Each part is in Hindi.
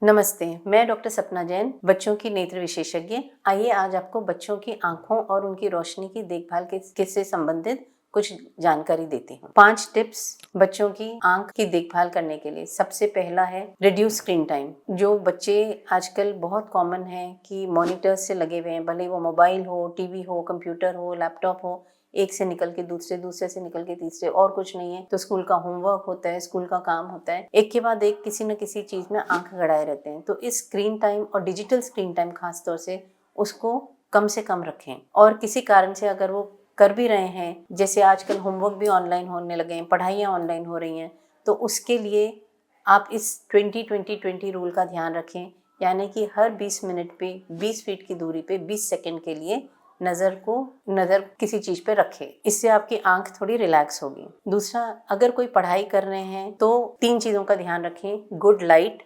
नमस्ते, मैं डॉक्टर सपना जैन, बच्चों की नेत्र विशेषज्ञ। आइए आज आपको बच्चों की आंखों और उनकी रोशनी की देखभाल के से संबंधित कुछ जानकारी देती हूँ। 5 टिप्स बच्चों की आंख की देखभाल करने के लिए। सबसे पहला है रिड्यूस स्क्रीन टाइम। जो बच्चे आजकल बहुत कॉमन है कि मॉनिटर्स से लगे हुए हैं, भले वो मोबाइल हो, टीवी हो, कंप्यूटर हो, लैपटॉप हो, एक से निकल के दूसरे, दूसरे से निकल के तीसरे, और कुछ नहीं है तो स्कूल का होमवर्क होता है, स्कूल का काम होता है, एक के बाद एक किसी न किसी चीज में आंख गड़ाए रहते हैं। तो इस स्क्रीन टाइम और डिजिटल स्क्रीन टाइम खास तौर से उसको कम से कम रखें। और किसी कारण से अगर वो कर भी रहे हैं, जैसे आजकल होमवर्क भी ऑनलाइन होने लगे हैं, पढ़ाइयाँ ऑनलाइन हो रही हैं, तो उसके लिए आप इस 20-20-20 रूल का ध्यान रखें, यानी कि हर 20 मिनट पे 20 फीट की दूरी पे 20 सेकंड के लिए नज़र किसी चीज पे रखें। इससे आपकी आंख थोड़ी रिलैक्स होगी। दूसरा, अगर कोई पढ़ाई कर रहे हैं तो 3 चीज़ों का ध्यान रखें: good light,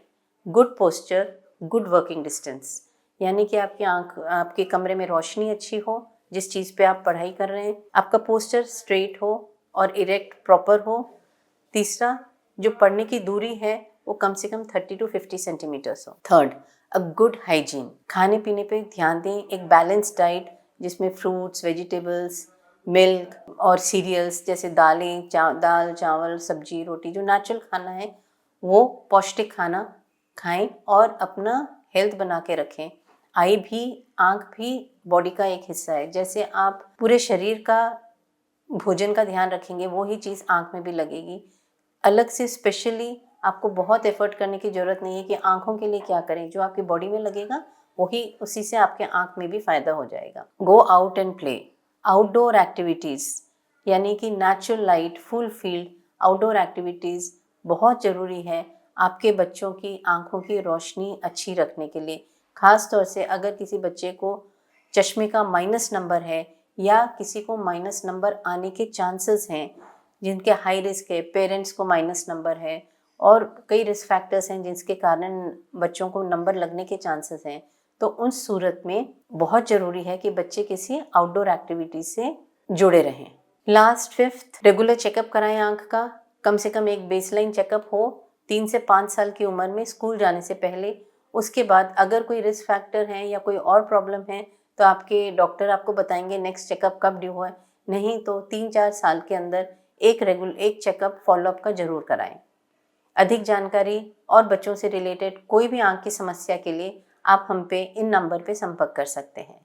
good posture, good working distance. यानी कि आपकी आंख, आपके कमरे में रोशनी अच्छी हो, जिस चीज़ पे आप पढ़ाई कर रहे हैं, आपका पोस्चर स्ट्रेट हो और इरेक्ट प्रॉपर हो। तीसरा, जो पढ़ने की दूरी है वो कम से कम 30 to 50 सेंटीमीटर्स हो। Third, a good hygiene. खाने पीने पे ध्यान दें, एक बैलेंस डाइट जिसमें फ्रूट्स, वेजिटेबल्स, मिल्क और सीरियल्स जैसे दाल, चावल, सब्जी, रोटी, जो नेचुरल खाना है वो पौष्टिक खाना खाएं और अपना हेल्थ बना के रखें। आंख भी बॉडी का एक हिस्सा है। जैसे आप पूरे शरीर का भोजन का ध्यान रखेंगे, वो ही चीज़ आंख में भी लगेगी। अलग से स्पेशली आपको बहुत एफर्ट करने की ज़रूरत नहीं है कि आंखों के लिए क्या करें। जो आपकी बॉडी में लगेगा वही, उसी से आपके आंख में भी फ़ायदा हो जाएगा। Go out and play. Outdoor activities यानी कि natural light, full field outdoor activities बहुत ज़रूरी है आपके बच्चों की आंखों की रोशनी अच्छी रखने के लिए। ख़ास तौर से अगर किसी बच्चे को चश्मे का माइनस नंबर है या किसी को माइनस नंबर आने के चांसेस हैं, जिनके हाई रिस्क है, पेरेंट्स को माइनस नंबर है और कई रिस्क फैक्टर्स हैं जिसके कारण बच्चों को नंबर लगने के चांसेस हैं, तो उस सूरत में बहुत ज़रूरी है कि बच्चे किसी आउटडोर एक्टिविटी से जुड़े रहें। लास्ट, फिफ्थ, रेगुलर चेकअप कराएं आंख का। कम से कम एक बेसलाइन चेकअप हो 3 से 5 साल की उम्र में, स्कूल जाने से पहले। उसके बाद अगर कोई रिस्क फैक्टर है या कोई और प्रॉब्लम है तो आपके डॉक्टर आपको बताएंगे नेक्स्ट चेकअप कब ड्यू है। नहीं तो 3-4 साल के अंदर एक चेकअप फॉलोअप का जरूर कराएं। अधिक जानकारी और बच्चों से रिलेटेड कोई भी आंख की समस्या के लिए आप हम पे इन नंबर पे संपर्क कर सकते हैं।